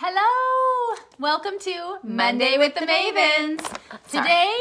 Hello! Welcome to Monday with the Mavens. Today,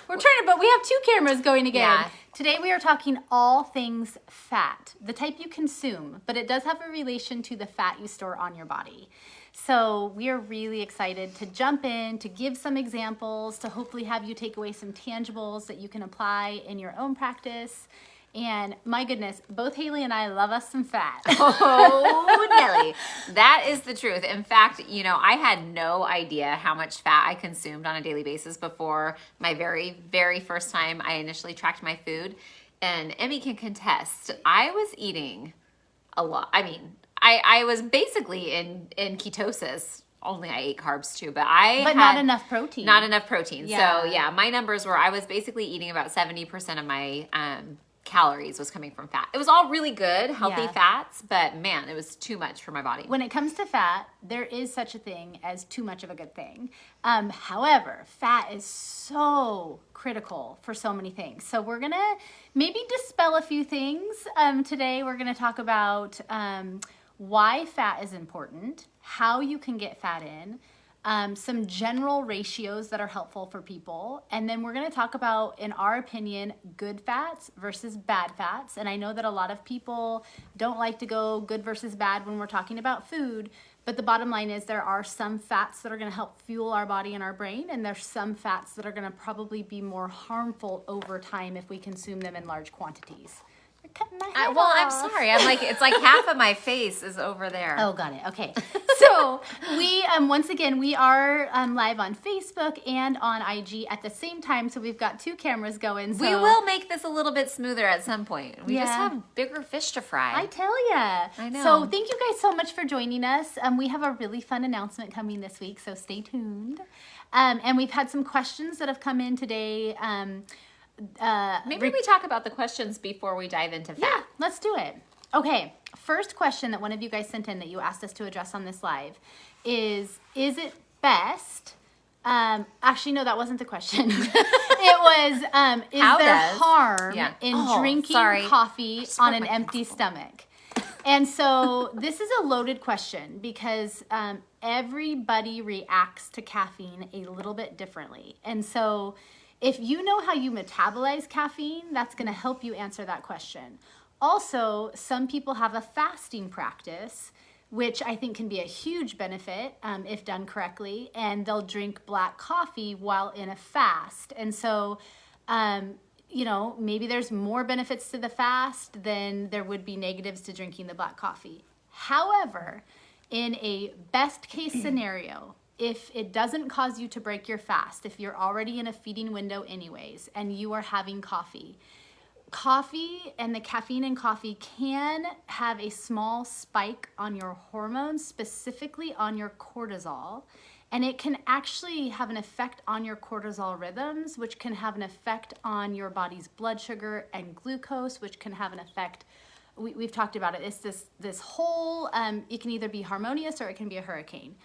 but we have two cameras going again. Yeah. Today we are talking all things fat, the type you consume, but it does have a relation to the fat you store on your body. So we are really excited to jump in, to give some examples, to hopefully have you take away some tangibles that you can apply in your own practice. And my goodness, both Haley and I love us some fat. Oh, Nelly, that is the truth. In fact, I had no idea how much fat I consumed on a daily basis before my very, very first time I initially tracked my food. And Emmy can contest, I was eating a lot. I mean, I was basically in ketosis. Only I ate carbs too, but not enough protein. Not enough protein. Yeah. So yeah, my numbers were, I was basically eating about 70% of my calories was coming from fat. It was all really good, healthy fats, but man, it was too much for my body. When it comes to fat, there is such a thing as too much of a good thing. However, fat is so critical for so many things. So we're going to maybe dispel a few things. Today we're going to talk about why fat is important, how you can get fat in, some general ratios that are helpful for people. And then we're going to talk about, in our opinion, good fats versus bad fats. And I know that a lot of people don't like to go good versus bad when we're talking about food. But the bottom line is there are some fats that are going to help fuel our body and our brain. And there's some fats that are going to probably be more harmful over time if we consume them in large quantities. You're cutting my head off. I'm sorry. It's like half of my face is over there. Oh, got it. Okay. So we, once again, we are live on Facebook and on IG at the same time. So we've got two cameras going. So we will make this a little bit smoother at some point. We just have bigger fish to fry. I tell ya. I know. So thank you guys so much for joining us. We have a really fun announcement coming this week, so stay tuned. And we've had some questions that have come in today. Maybe we talk about the questions before we dive into fat. Yeah, let's do it. Okay, first question that one of you guys sent in that you asked us to address on this live is it best, actually no, that wasn't the question. It was, is there harm in drinking coffee on an empty stomach? And so this is a loaded question because everybody reacts to caffeine a little bit differently. And so if you know how you metabolize caffeine, that's going to help you answer that question. Also, some people have a fasting practice, which I think can be a huge benefit if done correctly, and they'll drink black coffee while in a fast. And so, maybe there's more benefits to the fast than there would be negatives to drinking the black coffee. However, in a best case scenario, if it doesn't cause you to break your fast, if you're already in a feeding window anyways, and you are having coffee and the caffeine in coffee can have a small spike on your hormones, specifically on your cortisol. And it can actually have an effect on your cortisol rhythms, which can have an effect on your body's blood sugar and glucose, which can have an effect. We've talked about it. It's this whole, it can either be harmonious or it can be a hurricane.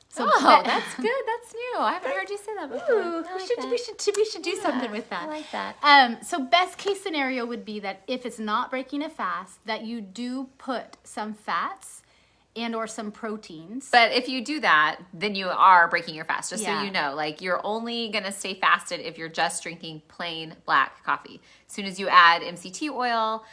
So that's good. That's new. I haven't heard you say that before. Ooh, we should do something with that. I like that. So best case scenario would be that if it's not breaking a fast, that you do put some fats and or some proteins. But if you do that, then you are breaking your fast. Just so you know, like you're only going to stay fasted if you're just drinking plain black coffee. As soon as you add MCT oil,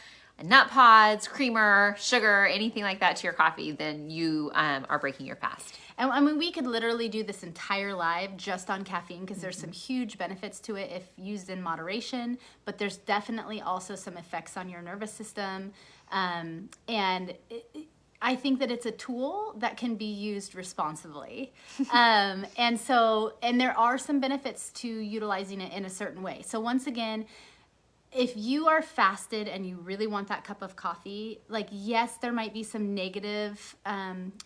nut pods, creamer, sugar, anything like that to your coffee, then you are breaking your fast. And I mean, we could literally do this entire live just on caffeine because there's some huge benefits to it if used in moderation, but there's definitely also some effects on your nervous system. I think that it's a tool that can be used responsibly. And there are some benefits to utilizing it in a certain way. So once again, if you are fasted and you really want that cup of coffee, yes, there might be some negative,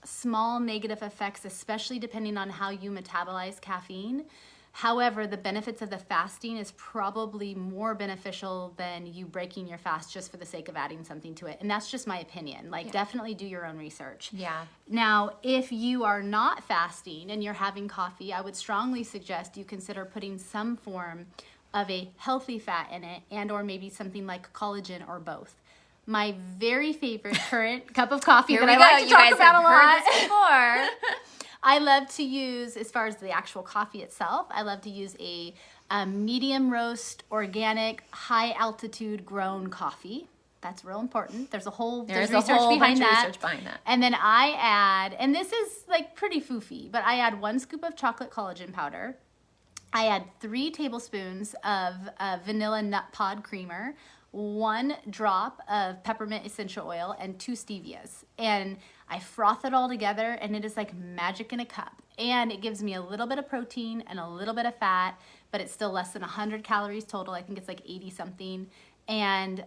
small negative effects, especially depending on how you metabolize caffeine. However, the benefits of the fasting is probably more beneficial than you breaking your fast just for the sake of adding something to it. And that's just my opinion. Definitely do your own research. Yeah. Now, if you are not fasting and you're having coffee, I would strongly suggest you consider putting some form of a healthy fat in it and or maybe something like collagen or both. My very favorite current cup of coffee that I like to talk about a lot. I love to use, as far as the actual coffee itself, I love to use a medium roast, organic, high altitude grown coffee. That's real important. There's research behind that. And then I add, and this is like pretty foofy, but I add 1 scoop of chocolate collagen powder. I add 3 tablespoons of vanilla nut pod creamer, 1 drop of peppermint essential oil, and 2 stevias. And I froth it all together, and it is like magic in a cup. And it gives me a little bit of protein and a little bit of fat, but it's still less than 100 calories total. I think it's like 80 something. And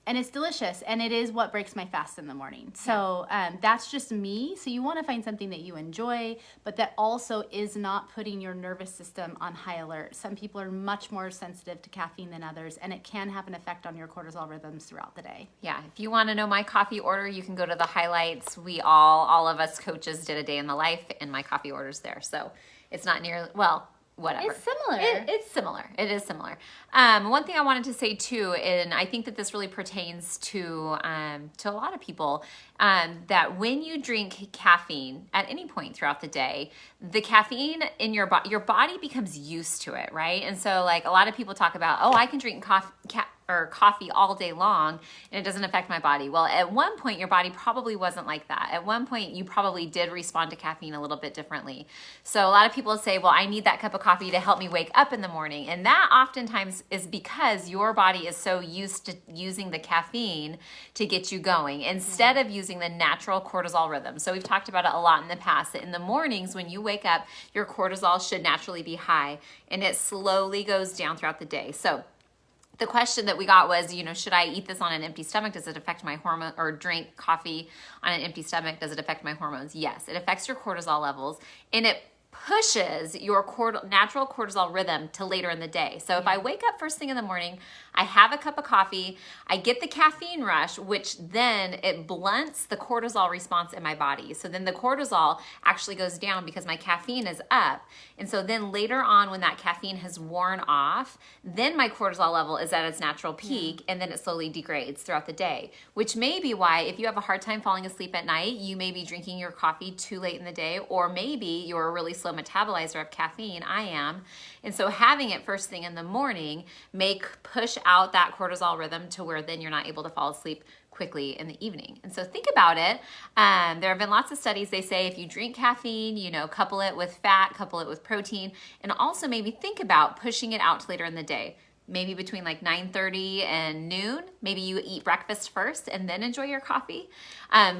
it's delicious, and it is what breaks my fast in the morning. So that's just me. So you want to find something that you enjoy, but that also is not putting your nervous system on high alert. Some people are much more sensitive to caffeine than others, and it can have an effect on your cortisol rhythms throughout the day. Yeah, if you want to know my coffee order, you can go to the highlights. We all of us coaches did a day in the life, and my coffee order's there. So it's not nearly, well, whatever. It's similar. It's similar. It is similar. One thing I wanted to say too, and I think that this really pertains to a lot of people, that when you drink caffeine at any point throughout the day, the caffeine in your body becomes used to it, right? And so like a lot of people talk about, oh, I can drink coffee all day long and it doesn't affect my body. Well, at one point your body probably wasn't like that. At one point you probably did respond to caffeine a little bit differently. So a lot of people say, well, I need that cup of coffee to help me wake up in the morning. And that oftentimes is because your body is so used to using the caffeine to get you going instead of using the natural cortisol rhythm. So we've talked about it a lot in the past, that in the mornings when you wake up, your cortisol should naturally be high, and it slowly goes down throughout the day. So the question that we got was, should I eat this on an empty stomach? Does it affect my hormone, or drink coffee on an empty stomach? Does it affect my hormones? Yes, it affects your cortisol levels, and it pushes your natural cortisol rhythm to later in the day. So if I wake up first thing in the morning, I have a cup of coffee, I get the caffeine rush, which then it blunts the cortisol response in my body. So then the cortisol actually goes down because my caffeine is up. And so then later on, when that caffeine has worn off, then my cortisol level is at its natural peak, and then it slowly degrades throughout the day, which may be why if you have a hard time falling asleep at night, you may be drinking your coffee too late in the day, or maybe you're a really slow metabolizer of caffeine. I am. And so having it first thing in the morning may push out that cortisol rhythm to where then you're not able to fall asleep quickly in the evening. And so think about it. There have been lots of studies. They say if you drink caffeine, couple it with fat, couple it with protein, and also maybe think about pushing it out to later in the day. Maybe between like 9:30 and noon, maybe you eat breakfast first and then enjoy your coffee.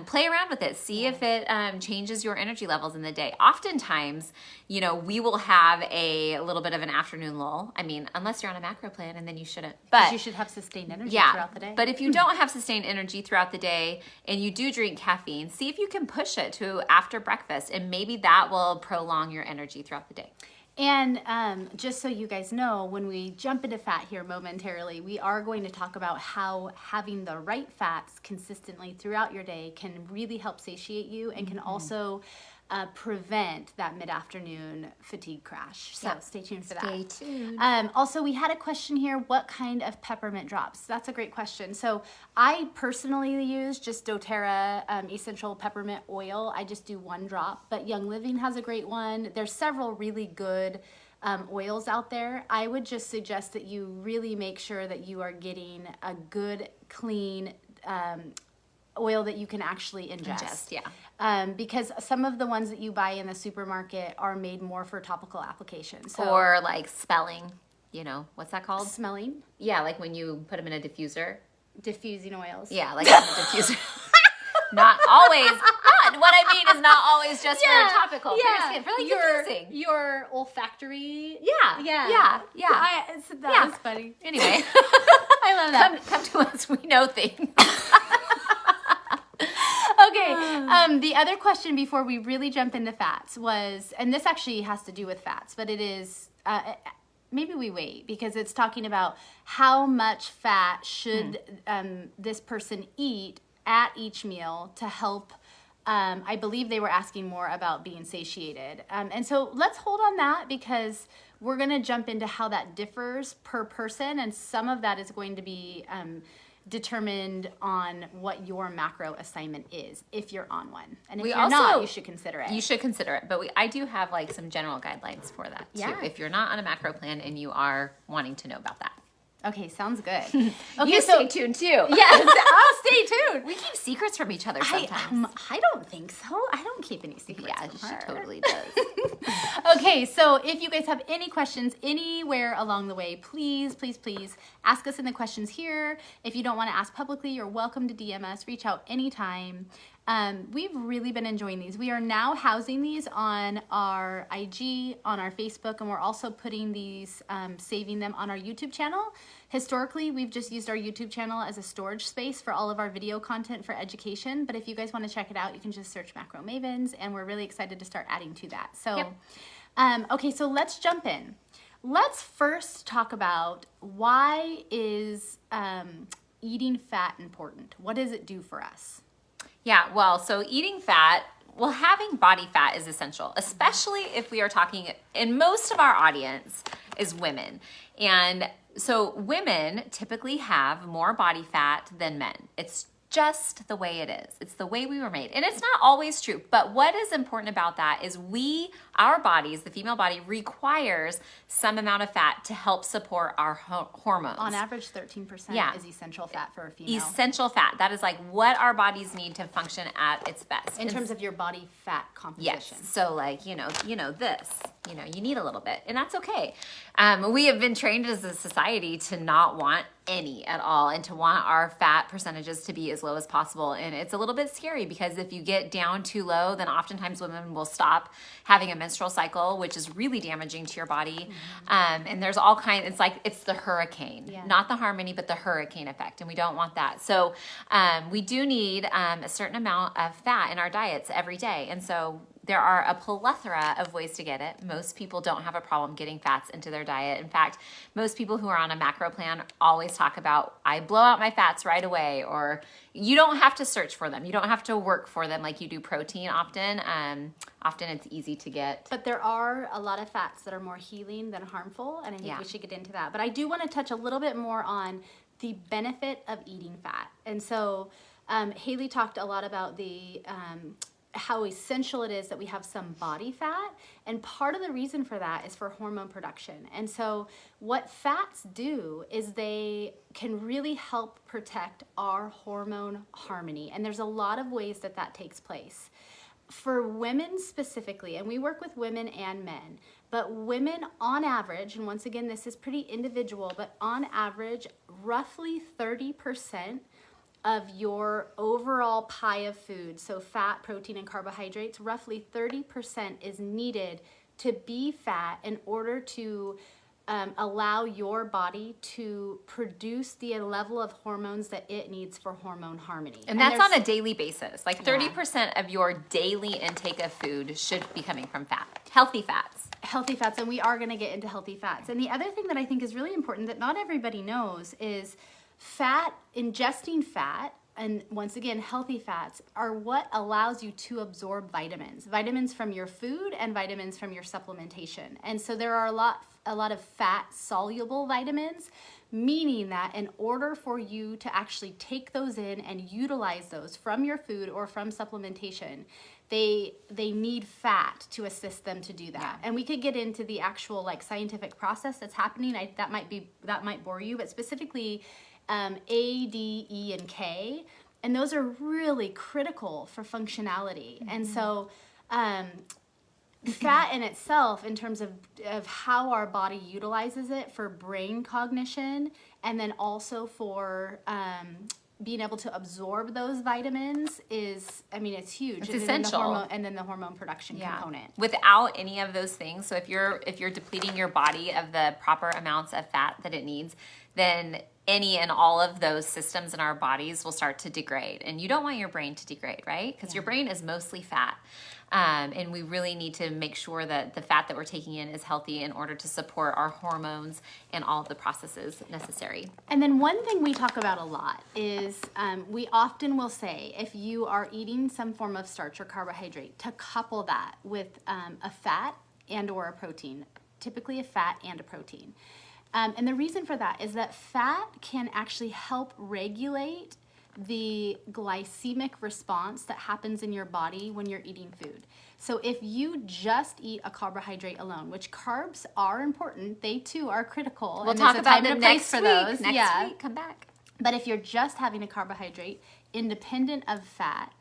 Play around with it. See if it changes your energy levels in the day. Oftentimes, we will have a little bit of an afternoon lull. I mean, unless you're on a macro plan, and then you shouldn't. But you should have sustained energy throughout the day. But if you don't have sustained energy throughout the day and you do drink caffeine, see if you can push it to after breakfast, and maybe that will prolong your energy throughout the day. And just so you guys know, when we jump into fat here momentarily, we are going to talk about how having the right fats consistently throughout your day can really help satiate you, and can also prevent that mid-afternoon fatigue crash. So stay tuned for that. Stay tuned. Also, we had a question here, what kind of peppermint drops? That's a great question. So I personally use just doTERRA essential peppermint oil. I just do 1 drop, but Young Living has a great one. There's several really good oils out there. I would just suggest that you really make sure that you are getting a good, clean oil that you can actually ingest. Because some of the ones that you buy in the supermarket are made more for topical applications. So, or like spelling, what's that called? Smelling? Yeah, like when you put them in a diffuser. Diffusing oils. Yeah, like in a diffuser. Not always. What I mean is not always just for topical. For your skin, for like diffusing. Your olfactory. Yeah. That was funny. Anyway. I love that. Come to us. We know things. Okay, the other question before we really jump into fats was, and this actually has to do with fats, but it is, maybe we wait, because it's talking about how much fat should this person eat at each meal to help. I believe they were asking more about being satiated. And so let's hold on that, because we're going to jump into how that differs per person, and some of that is going to be determined on what your macro assignment is, if you're on one. And if We you're also- not, you should consider it. You should consider it, but I do have like some general guidelines for that too. Yeah. If you're not on a macro plan and you are wanting to know about that. Okay, sounds good. Okay, Okay, stay tuned too. yes, I'll stay tuned. We keep secrets from each other sometimes. I don't think so. I don't keep any secrets Yeah, from she her. totally does. Okay, so if you guys have any questions anywhere along the way, please, please, please ask us in the questions here. If you don't want to ask publicly, you're welcome to DM us. Reach out anytime. We've really been enjoying these. We are now housing these on our IG, on our Facebook, and we're also putting these, saving them on our YouTube channel. Historically, we've just used our YouTube channel as a storage space for all of our video content for education. But if you guys want to check it out, you can just search Macro Mavens, and we're really excited to start adding to that. So, Yep. Okay, so let's jump in. Let's first talk about why is eating fat important? What does it do for us? Yeah, well, so eating fat, well, having body fat is essential, especially if we are talking, and most of our audience is women. And so women typically have more body fat than men. It's just the way it is. It's the way we were made. And it's not always true. But what is important about that is our bodies, the female body, requires some amount of fat to help support our hormones. On average, 13% Yeah. is essential fat for a female. Essential fat. That is like what our bodies need to function at its best. In terms of your body fat composition. Yes. So like, you need a little bit, and that's okay. We have been trained as a society to not want any at all and to want our fat percentages to be as low as possible. And it's a little bit scary because if you get down too low, then oftentimes women will stop having a menstrual cycle, which is really damaging to your body. And there's all kinds, it's the hurricane, not the harmony, but the hurricane effect. And we don't want that. So we do need a certain amount of fat in our diets every day. And so there are a plethora of ways to get it. Most people don't have a problem getting fats into their diet. In fact, most people who are on a macro plan always talk about, I blow out my fats right away, or you don't have to search for them. You don't have to work for them like you do protein often. Often it's easy to get. But there are a lot of fats that are more healing than harmful, and I think we should get into that. But I do want to touch a little bit more on the benefit of eating fat. And so Haley talked a lot about the how essential it is that we have some body fat, and part of the reason for that is for hormone production. And so what fats do is they can really help protect our hormone harmony, and there's a lot of ways that that takes place. For women specifically, and we work with women and men, but women on average, and once again this is pretty individual, but on average roughly 30% of your overall pie of food, so fat, protein, and carbohydrates, roughly 30% is needed to be fat in order to allow your body to produce the level of hormones that it needs for hormone harmony. And that's on a daily basis. Like 30% of your daily intake of food should be coming from fat, healthy fats. Healthy fats, and we are going to get into healthy fats. And the other thing that I think is really important that not everybody knows is ingesting fat, and once again, healthy fats are what allows you to absorb vitamins from your food and vitamins from your supplementation. And so there are a lot of fat soluble vitamins, meaning that in order for you to actually take those in and utilize those from your food or from supplementation, they need fat to assist them to do that. Yeah. And we could get into the actual scientific process that's happening. That might bore you, but specifically A, D, E, and K, and those are really critical for functionality. And so fat in itself, in terms of how our body utilizes it for brain cognition, and then also for being able to absorb those vitamins it's huge. It's essential. And then the hormone production component. Without any of those things, so if you're depleting your body of the proper amounts of fat that it needs, then any and all of those systems in our bodies will start to degrade. And you don't want your brain to degrade, right? Because your brain is mostly fat. And we really need to make sure that the fat that we're taking in is healthy in order to support our hormones and all of the processes necessary. And then one thing we talk about a lot is we often will say, if you are eating some form of starch or carbohydrate, to couple that with a fat and or a protein, typically a fat and a protein. And the reason for that is that fat can actually help regulate the glycemic response that happens in your body when you're eating food. So if you just eat a carbohydrate alone, which carbs are important, they too are critical. We'll and talk there's a about time them and a place next for week. those. Next week, come back. But if you're just having a carbohydrate independent of fat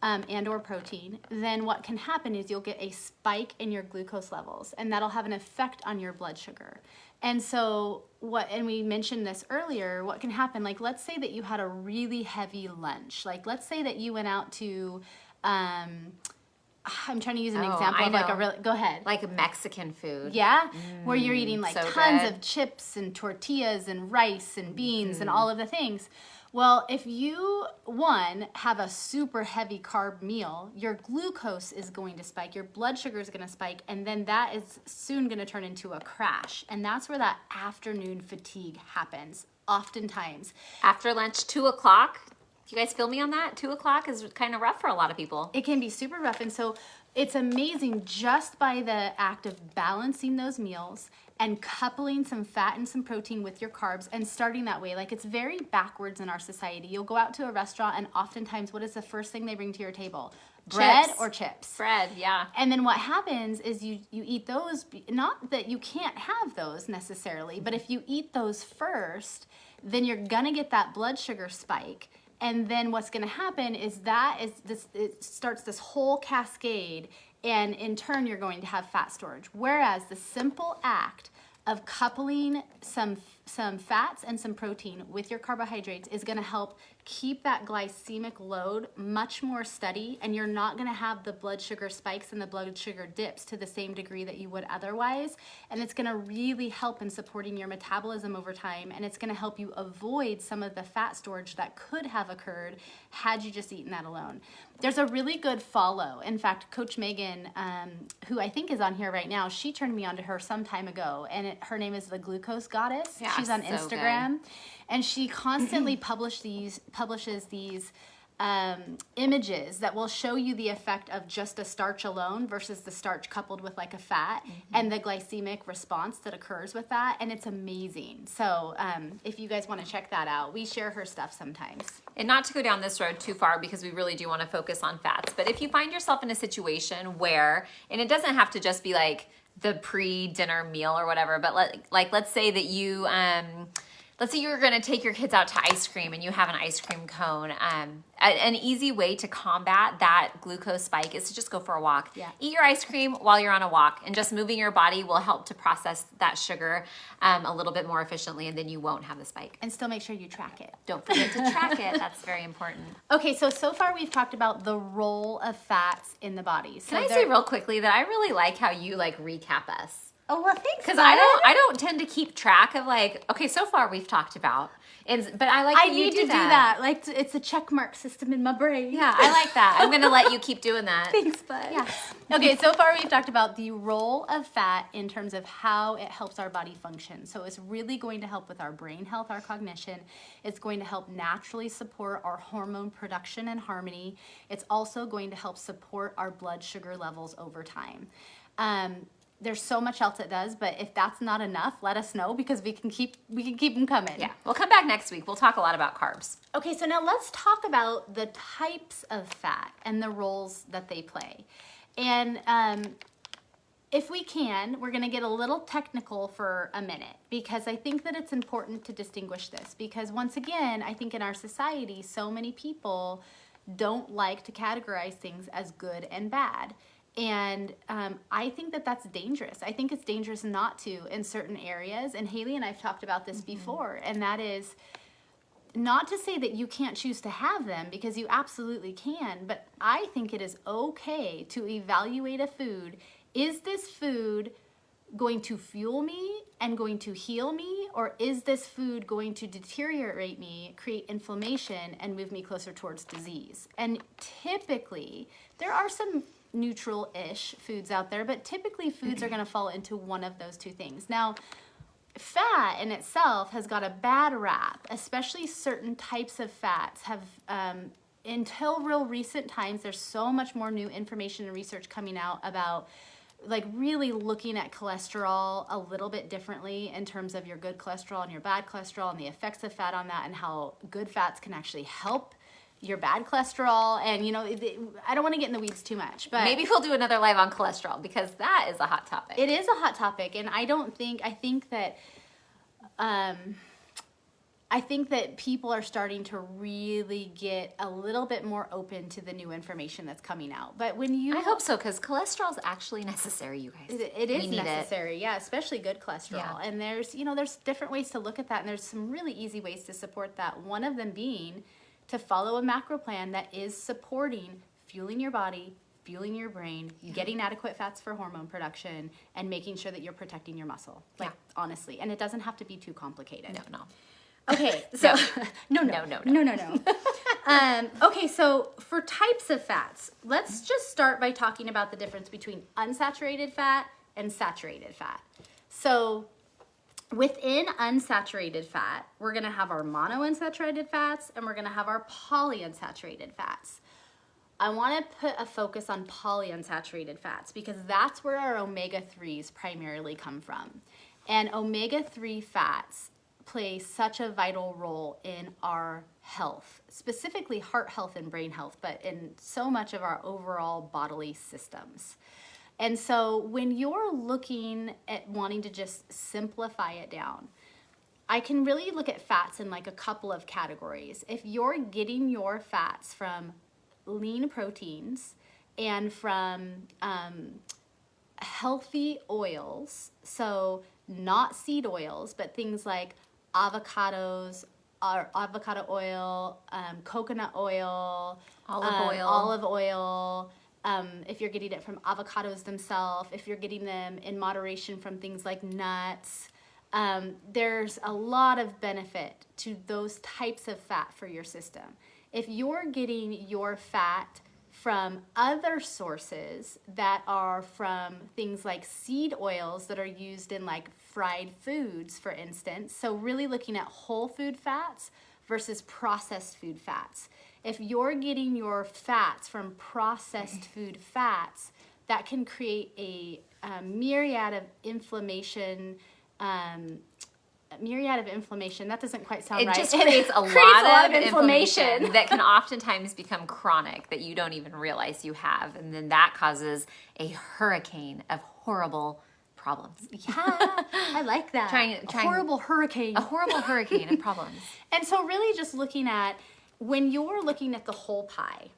and or protein, then what can happen is you'll get a spike in your glucose levels, and that'll have an effect on your blood sugar. And so and we mentioned this earlier, what can happen, like let's say that you had a really heavy lunch. Like let's say that you went out to, I'm trying to use an example of like a really, go ahead. Like Mexican food. Yeah, where you're eating like so tons good. of chips and tortillas and rice and beans and all of the things. Well, if you, have a super heavy carb meal, your glucose is going to spike, your blood sugar is going to spike, and then that is soon going to turn into a crash. And that's where that afternoon fatigue happens, oftentimes. After lunch, 2 o'clock. Do you guys feel me on that? 2 o'clock is kind of rough for a lot of people. It can be super rough. And so it's amazing just by the act of balancing those meals and coupling some fat and some protein with your carbs and starting that way. Like it's very backwards in our society. You'll go out to a restaurant and oftentimes what is the first thing they bring to your table? Bread or chips. Bread, yeah. And then what happens is you eat those, not that you can't have those necessarily, but if you eat those first, then you're gonna get that blood sugar spike. And then what's going to happen is it starts this whole cascade, and in turn you're going to have fat storage. Whereas the simple act of coupling some fats and some protein with your carbohydrates is going to help keep that glycemic load much more steady, and you're not going to have the blood sugar spikes and the blood sugar dips to the same degree that you would otherwise. And it's going to really help in supporting your metabolism over time, and it's going to help you avoid some of the fat storage that could have occurred had you just eaten that alone. There's a really good follow. In fact, Coach Megan, who I think is on here right now, she turned me on to her some time ago, and her name is the Glucose Goddess. Yeah, she's on so Instagram, and she constantly publishes these images that will show you the effect of just a starch alone versus the starch coupled with like a fat and the glycemic response that occurs with that, and it's amazing. So if you guys want to check that out, we share her stuff sometimes. And not to go down this road too far because we really do want to focus on fats, but if you find yourself in a situation where, and it doesn't have to just be like the pre-dinner meal or whatever, but let's say that you let's say you're going to take your kids out to ice cream and you have an ice cream cone. An easy way to combat that glucose spike is to just go for a walk. Yeah. Eat your ice cream while you're on a walk, and just moving your body will help to process that sugar a little bit more efficiently, and then you won't have the spike. And still make sure you track it. Don't forget to track it. That's very important. Okay, so far we've talked about the role of fats in the body. So Can I say real quickly that I really like how you recap us? Oh, well, thanks. Because I don't tend to keep track of okay, so far we've talked about, but I like that you need to do that. Like it's a check mark system in my brain. Yeah, I like that. I'm going to let you keep doing that. Thanks, bud. Yeah. Okay, so far we've talked about the role of fat in terms of how it helps our body function. So it's really going to help with our brain health, our cognition. It's going to help naturally support our hormone production and harmony. It's also going to help support our blood sugar levels over time. There's so much else it does, but if that's not enough, let us know because we can keep them coming. Yeah, we'll come back next week. We'll talk a lot about carbs. Okay, so now let's talk about the types of fat and the roles that they play. And if we can, we're going to get a little technical for a minute because I think that it's important to distinguish this because once again, I think in our society, so many people don't like to categorize things as good and bad. And I think that that's dangerous. I think it's dangerous not to in certain areas. And Haley and I've talked about this before, and that is not to say that you can't choose to have them because you absolutely can, but I think it is okay to evaluate a food. Is this food going to fuel me and going to heal me, or is this food going to deteriorate me, create inflammation, and move me closer towards disease? And typically, there are some neutral-ish foods out there, but typically foods are going to fall into one of those two things. Now, fat in itself has got a bad rap, especially certain types of fats have, until real recent times, there's so much more new information and research coming out about like really looking at cholesterol a little bit differently in terms of your good cholesterol and your bad cholesterol and the effects of fat on that, and how good fats can actually help your bad cholesterol. And I don't want to get in the weeds too much, but maybe we'll do another live on cholesterol, because that is a hot topic. it is a hot topic. And I think that people are starting to really get a little bit more open to the new information that's coming out. But I hope so, because cholesterol is actually necessary, you guys. It is necessary, yeah, especially good cholesterol. Yeah. And there's different ways to look at that, and there's some really easy ways to support that. One of them being to follow a macro plan that is supporting fueling your body, fueling your brain, getting adequate fats for hormone production, and making sure that you're protecting your muscle. Honestly, and it doesn't have to be too complicated. No. Okay, so no. Okay, so for types of fats, let's just start by talking about the difference between unsaturated fat and saturated fat. So within unsaturated fat, we're going to have our monounsaturated fats, and we're going to have our polyunsaturated fats. I want to put a focus on polyunsaturated fats because that's where our omega-3s primarily come from. And omega-3 fats play such a vital role in our health, specifically heart health and brain health, but in so much of our overall bodily systems. And so when you're looking at wanting to just simplify it down, I can really look at fats in like a couple of categories. If you're getting your fats from lean proteins and from healthy oils, so not seed oils, but things like avocados, or avocado oil, coconut oil, olive oil. If you're getting it from avocados themselves, if you're getting them in moderation from things like nuts, there's a lot of benefit to those types of fat for your system. If you're getting your fat from other sources that are from things like seed oils that are used in like fried foods, for instance, so really looking at whole food fats versus processed food fats. If you're getting your fats from processed food fats, that can create a myriad of inflammation. That doesn't quite sound right. It just creates a lot of inflammation that can oftentimes become chronic that you don't even realize you have. And then that causes a hurricane of horrible problems. Yeah, I like that. A horrible hurricane. A horrible hurricane of problems. And so really just looking at, when you're looking at the whole pie,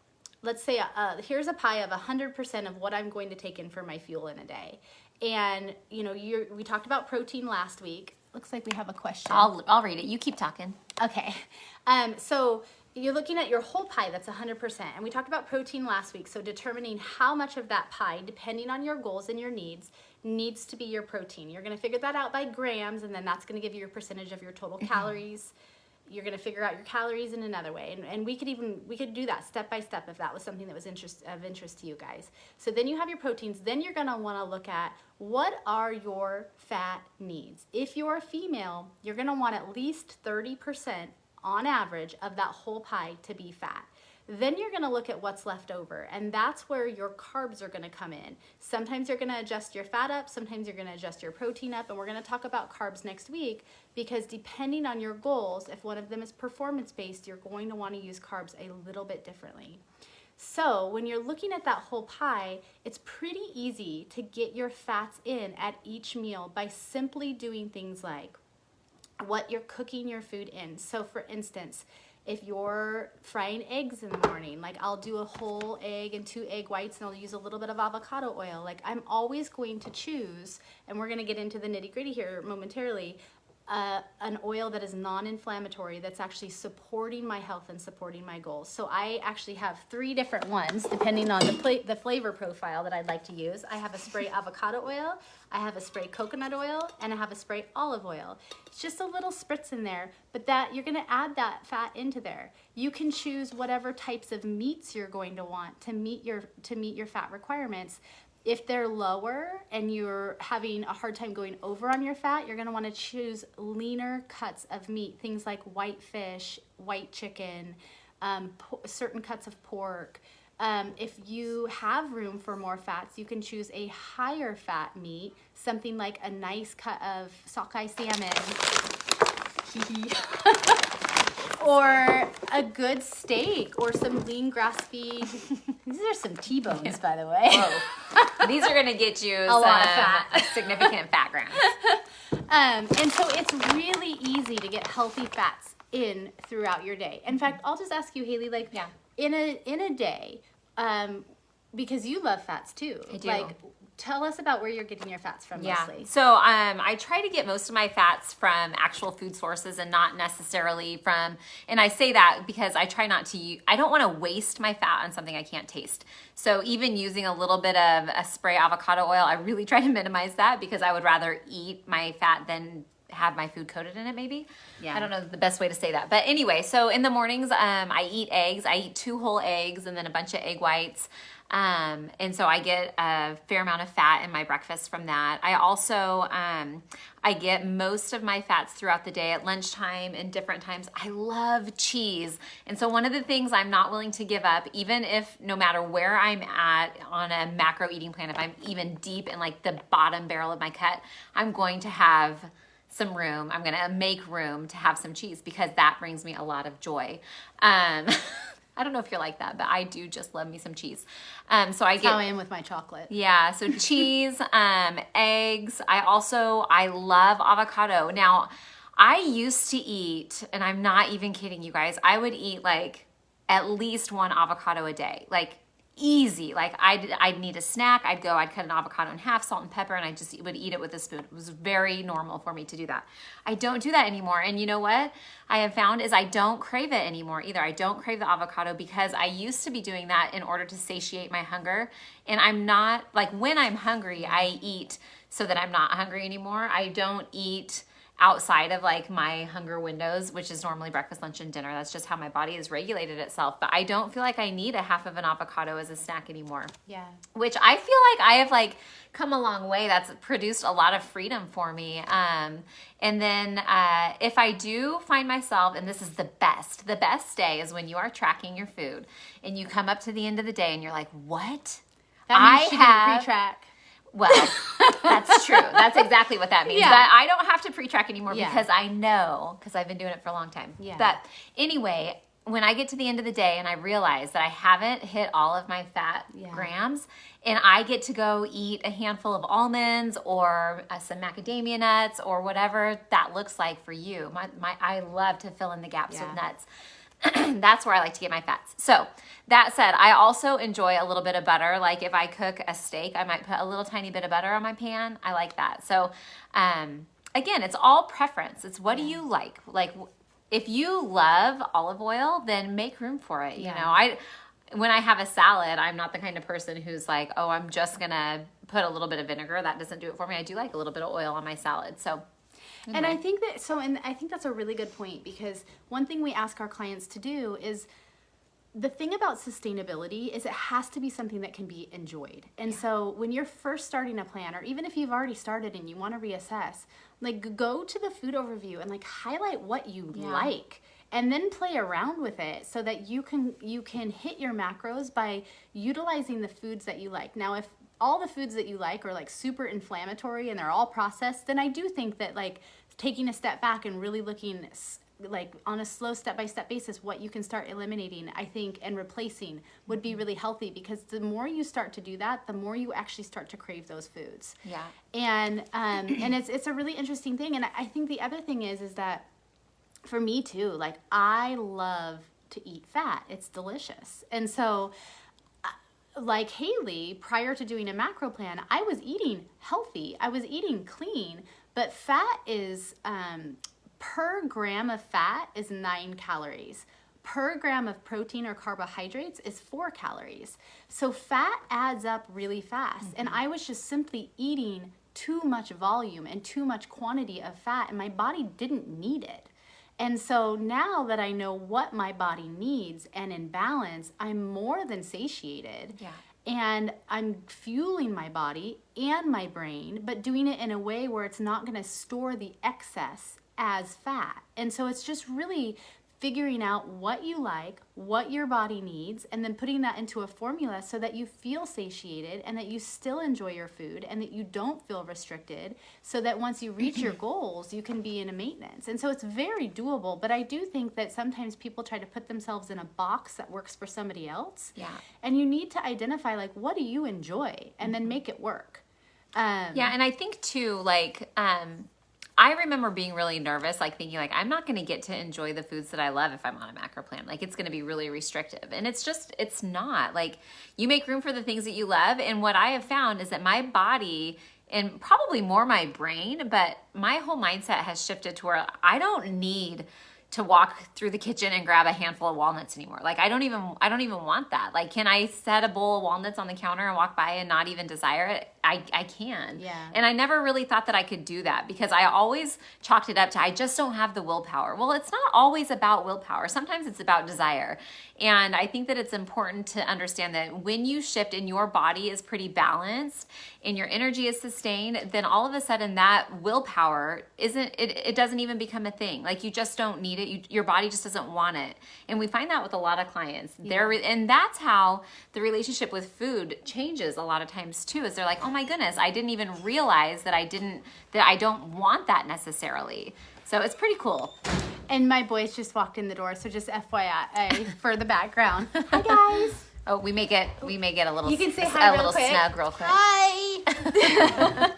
let's say here's a pie of 100% of what I'm going to take in for my fuel in a day. And, we talked about protein last week. Looks like we have a question. I'll read it. You keep talking. Okay. So you're looking at your whole pie, that's 100%. And we talked about protein last week. So determining how much of that pie, depending on your goals and your needs to be your protein. You're going to figure that out by grams, and then that's going to give you your percentage of your total calories. You're going to figure out your calories in another way. And we could do that step by step if that was something that was of interest to you guys. So then you have your proteins. Then you're going to want to look at, what are your fat needs? If you're a female, you're going to want at least 30% on average of that whole pie to be fat. Then you're going to look at what's left over, and that's where your carbs are going to come in. Sometimes you're going to adjust your fat up, sometimes you're going to adjust your protein up, and we're going to talk about carbs next week, because depending on your goals, if one of them is performance-based, you're going to want to use carbs a little bit differently. So when you're looking at that whole pie, it's pretty easy to get your fats in at each meal by simply doing things like what you're cooking your food in. So for instance, if you're frying eggs in the morning, like I'll do a whole egg and 2 egg whites, and I'll use a little bit of avocado oil. Like I'm always going to choose, and we're going to get into the nitty gritty here momentarily, an oil that is non-inflammatory, that's actually supporting my health and supporting my goals. So I actually have 3 different ones depending on the flavor profile that I'd like to use. I have a spray avocado oil, I have a spray coconut oil, and I have a spray olive oil. It's just a little spritz in there, but that you're going to add that fat into there. You can choose whatever types of meats you're going to want to meet your fat requirements. If they're lower and you're having a hard time going over on your fat, you're going to want to choose leaner cuts of meat, things like white fish, white chicken, certain cuts of pork, If you have room for more fats, you can choose a higher fat meat, something like a nice cut of sockeye salmon. Or a good steak or some lean grass feed. These are some T-bones, by the way. Whoa. These are going to get you lot of fat. significant fat grams. And so it's really easy to get healthy fats in throughout your day. In fact, I'll just ask you, Haley, like in a day, because you love fats too. I do. Like, tell us about where you're getting your fats from mostly. So I try to get most of my fats from actual food sources and not necessarily from, and I say that because I try not to, I don't want to waste my fat on something I can't taste. So even using a little bit of a spray avocado oil, I really try to minimize that because I would rather eat my fat than have my food coated in it maybe. I don't know the best way to say that. But anyway, so in the mornings, I eat eggs. I eat 2 whole eggs and then a bunch of egg whites. And so I get a fair amount of fat in my breakfast from that. I also, I get most of my fats throughout the day at lunchtime and different times. I love cheese. And so one of the things I'm not willing to give up, even if no matter where I'm at on a macro eating plan, if I'm even deep in like the bottom barrel of my cut, I'm going to have some room. I'm going to make room to have some cheese because that brings me a lot of joy. I don't know if you're like that, but I do just love me some cheese. So I get how I am with my chocolate. Yeah, so cheese, eggs. I love avocado. Now, I used to eat, and I'm not even kidding you guys, I would eat like at least 1 avocado a day. Like easy. Like I'd need a snack. I'd cut an avocado in half, salt and pepper, and I just would eat it with a spoon. It was very normal for me to do that. I don't do that anymore. And you know what I have found is I don't crave it anymore either. I don't crave the avocado because I used to be doing that in order to satiate my hunger. And I'm not, like when I'm hungry, I eat so that I'm not hungry anymore. I don't eat outside of like my hunger windows, which is normally breakfast, lunch, and dinner. That's just how my body has regulated itself. But I don't feel like I need a half of an avocado as a snack anymore. Yeah. Which I feel like I have like come a long way. That's produced a lot of freedom for me. And then if I do find myself, and this is the best day is when you are tracking your food and you come up to the end of the day and you're like, what? That means she didn't pre-track. Well, that's true. That's exactly what that means. Yeah. But I don't have to pre-track anymore Yeah. because I know, because I've been doing it for a long time. Yeah. But anyway, when I get to the end of the day and I realize that I haven't hit all of my fat grams and I get to go eat a handful of almonds or some macadamia nuts or whatever that looks like for you. I love to fill in the gaps with nuts. That's where I like to get my fats. So that said, I also enjoy a little bit of butter. Like if I cook a steak, I might put a little tiny bit of butter on my pan. I like that. So again, it's all preference. It's what do you like? Like if you love olive oil, then make room for it. You know, when I have a salad, I'm not the kind of person who's like, oh, I'm just going to put a little bit of vinegar. That doesn't do it for me. I do like a little bit of oil on my salad. So anyway. And I think I think that's a really good point because one thing we ask our clients to do is the thing about sustainability is it has to be something that can be enjoyed. And so when you're first starting a plan, or even if you've already started and you want to reassess, like go to the food overview and like highlight what you like and then play around with it so that you can hit your macros by utilizing the foods that you like. Now, if all the foods that you like are like super inflammatory and they're all processed, then I do think that like taking a step back and really looking like on a slow step-by-step basis what you can start eliminating, I think, and replacing would be really healthy because the more you start to do that, the more you actually start to crave those foods. Yeah. And it's a really interesting thing. And I think the other thing is that for me too, like I love to eat fat. It's delicious. And so like Haley, prior to doing a macro plan, I was eating healthy. I was eating clean, but fat is per gram of fat is 9 calories. Per gram of protein or carbohydrates is 4 calories. So fat adds up really fast. And I was just simply eating too much volume and too much quantity of fat, and my body didn't need it. And so now that I know what my body needs and in balance, I'm more than satiated. Yeah. And I'm fueling my body and my brain, but doing it in a way where it's not going to store the excess as fat. And so it's just really figuring out what you like, what your body needs, and then putting that into a formula so that you feel satiated and that you still enjoy your food and that you don't feel restricted, so that once you reach your goals, you can be in a maintenance. And so it's very doable, but I do think that sometimes people try to put themselves in a box that works for somebody else. Yeah. And you need to identify, like, what do you enjoy, and then make it work. Yeah, and I think too, like, I remember being really nervous, like thinking like, I'm not going to get to enjoy the foods that I love if I'm on a macro plan. Like, it's going to be really restrictive. And it's not. Like, you make room for the things that you love. And what I have found is that my body, and probably more my brain, but my whole mindset has shifted to where I don't need to walk through the kitchen and grab a handful of walnuts anymore. Like, I don't even want that. Like, can I set a bowl of walnuts on the counter and walk by and not even desire it? I can. Yeah. And I never really thought that I could do that, because I always chalked it up to, I just don't have the willpower. Well, it's not always about willpower. Sometimes it's about desire. And I think that it's important to understand that when you shift and your body is pretty balanced and your energy is sustained, then all of a sudden that willpower it doesn't even become a thing. Like, you just don't need it. Your body just doesn't want it. And we find that with a lot of clients. Yeah. And that's how the relationship with food changes a lot of times too, is they're like, oh my goodness, I didn't even realize that I don't want that necessarily. So it's pretty cool. And my boys just walked in the door, so just FYI for the background. Hi, guys. Oh, we may get a little. You can say hi real little quick. snug real quick. Hi.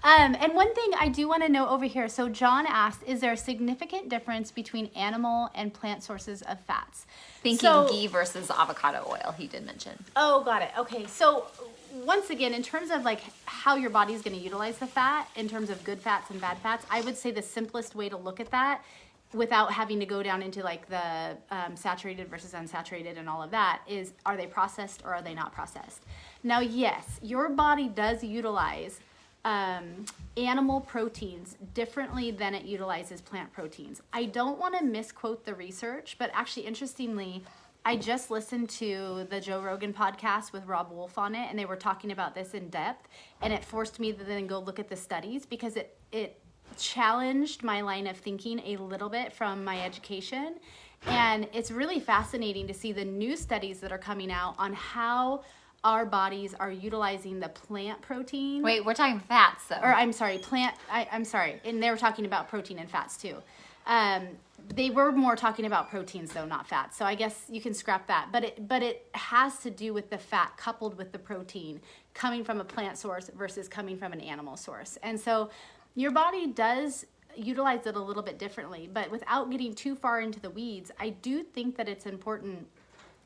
And one thing I do want to know over here. So John asked, is there a significant difference between animal and plant sources of fats? Thinking ghee versus avocado oil, he did mention. Oh, got it. Okay. So once again, in terms of like how your body is going to utilize the fat, in terms of good fats and bad fats, I would say the simplest way to look at that, without having to go down into like the saturated versus unsaturated and all of that, is, are they processed or are they not processed? Now, yes, your body does utilize animal proteins differently than it utilizes plant proteins. I don't want to misquote the research, but actually, interestingly, I just listened to the Joe Rogan podcast with Rob Wolf on it, and they were talking about this in depth, and it forced me to then go look at the studies, because it challenged my line of thinking a little bit from my education. And it's really fascinating to see the new studies that are coming out on how our bodies are utilizing the plant protein. Wait, we're talking fats though. Or I'm sorry, I'm sorry. And they were talking about protein and fats too. They were more talking about proteins though, not fats. So I guess you can scrap that. But it has to do with the fat coupled with the protein coming from a plant source versus coming from an animal source. And so your body does utilize it a little bit differently, but without getting too far into the weeds, I do think that it's important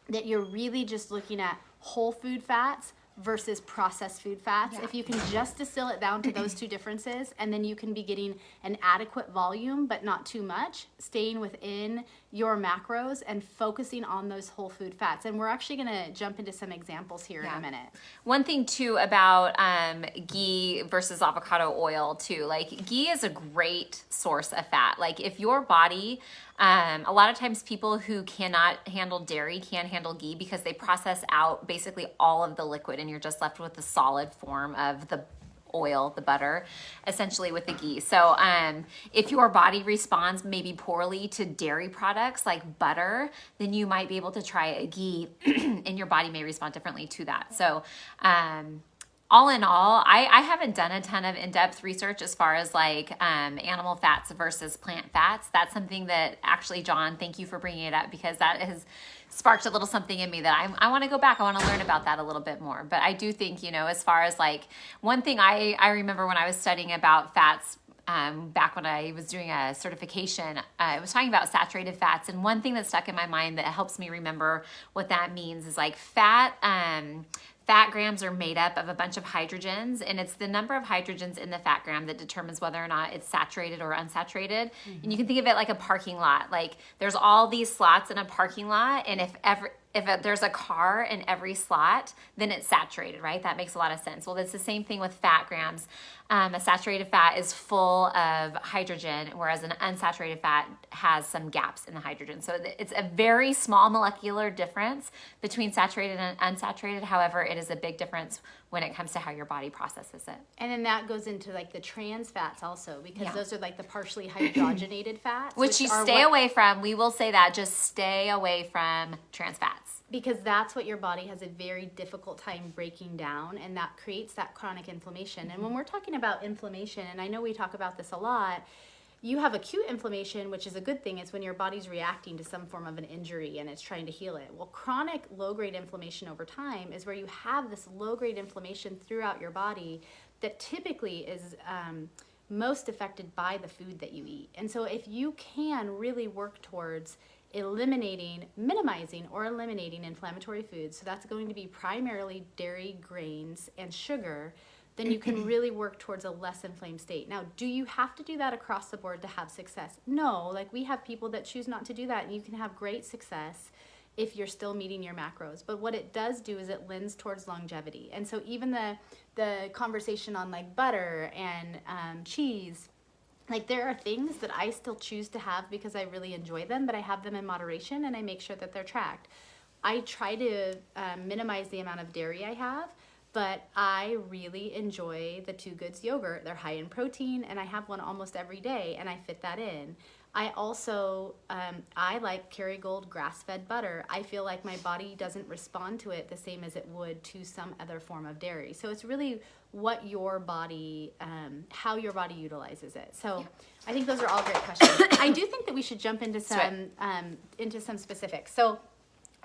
that you're really just looking at whole food fats versus processed food fats. Yeah. If you can just distill it down to those two differences, and then you can be getting an adequate volume, but not too much, staying within your macros and focusing on those whole food fats. And we're actually going to jump into some examples here in a minute. One thing too about ghee versus avocado oil too, like ghee is a great source of fat. Like if your body, a lot of times people who cannot handle dairy can't handle ghee because they process out basically all of the liquid, and you're just left with the solid form of the oil, the butter, essentially with the ghee. So if your body responds maybe poorly to dairy products like butter, then you might be able to try a ghee and your body may respond differently to that. So all in all, I haven't done a ton of in-depth research as far as like animal fats versus plant fats. That's something that actually, John, thank you for bringing it up, because that has sparked a little something in me that I want to go back. I want to learn about that a little bit more. But I do think, as far as like, one thing I remember when I was studying about fats, back when I was doing a certification, I was talking about saturated fats. And one thing that stuck in my mind that helps me remember what that means is like fat grams are made up of a bunch of hydrogens, and it's the number of hydrogens in the fat gram that determines whether or not it's saturated or unsaturated. Mm-hmm. And you can think of it like a parking lot. Like there's all these slots in a parking lot, and if there's a car in every slot, then it's saturated, right? That makes a lot of sense. Well, it's the same thing with fat grams. A saturated fat is full of hydrogen, whereas an unsaturated fat has some gaps in the hydrogen. So it's a very small molecular difference between saturated and unsaturated. However, it is a big difference when it comes to how your body processes it. And then that goes into like the trans fats also, because Yeah. those are like the partially hydrogenated fats. Which you stay away from. We will say that. Just stay away from trans fats. Because that's what your body has a very difficult time breaking down, and that creates that chronic inflammation. And when we're talking about inflammation, and I know we talk about this a lot, you have acute inflammation, which is a good thing. It's when your body's reacting to some form of an injury and it's trying to heal it. Well, chronic low-grade inflammation over time is where you have this low-grade inflammation throughout your body that typically is most affected by the food that you eat. And so if you can really work towards minimizing or eliminating inflammatory foods, so that's going to be primarily dairy, grains, and sugar, then you can really work towards a less inflamed state. Now, do you have to do that across the board to have success? No, like we have people that choose not to do that, and you can have great success if you're still meeting your macros. But what it does do is it lends towards longevity. And so even the conversation on like butter and cheese, like there are things that I still choose to have because I really enjoy them, but I have them in moderation and I make sure that they're tracked. I try to minimize the amount of dairy I have, but I really enjoy the Two Goods yogurt. They're high in protein, and I have one almost every day, and I fit that in. I also, I like Kerrygold grass-fed butter. I feel like my body doesn't respond to it the same as it would to some other form of dairy. So it's really what your body, how your body utilizes it. So I think those are all great questions. I do think that we should jump into some specifics. So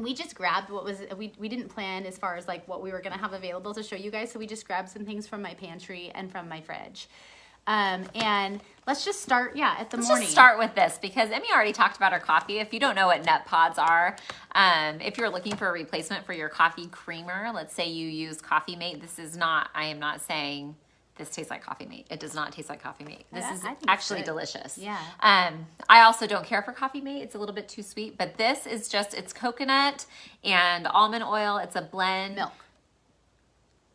we just grabbed what was, we didn't plan as far as like what we were going to have available to show you guys. So we just grabbed some things from my pantry and from my fridge. And let's just start, at the morning. Let's just start with this because Emmy already talked about her coffee. If you don't know what nut pods are, if you're looking for a replacement for your coffee creamer, let's say you use Coffee Mate. I am not saying this tastes like Coffee Mate. It does not taste like Coffee Mate. This is actually delicious. Yeah. I also don't care for Coffee Mate. It's a little bit too sweet, but this is it's coconut and almond oil. It's a blend.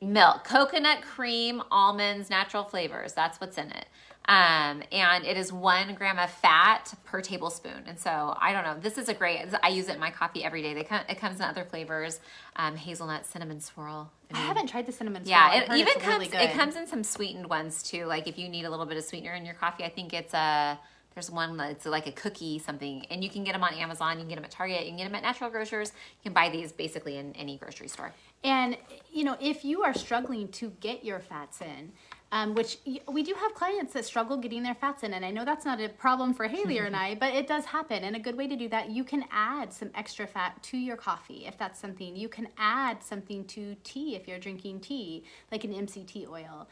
Milk, coconut cream, almonds, natural flavors. That's what's in it. And it is 1 gram of fat per tablespoon. And so I don't know. This is I use it in my coffee every day. It comes in other flavors, hazelnut, cinnamon swirl. I haven't tried the cinnamon swirl. Yeah, it comes in some sweetened ones too. Like if you need a little bit of sweetener in your coffee, I think there's one that's like a cookie something, and you can get them on Amazon, you can get them at Target, you can get them at natural grocers. You can buy these basically in any grocery store. And, if you are struggling to get your fats in, which we do have clients that struggle getting their fats in, and I know that's not a problem for Haley or I, but it does happen. And a good way to do that, you can add some extra fat to your coffee if that's something. You can add something to tea if you're drinking tea, like an MCT oil.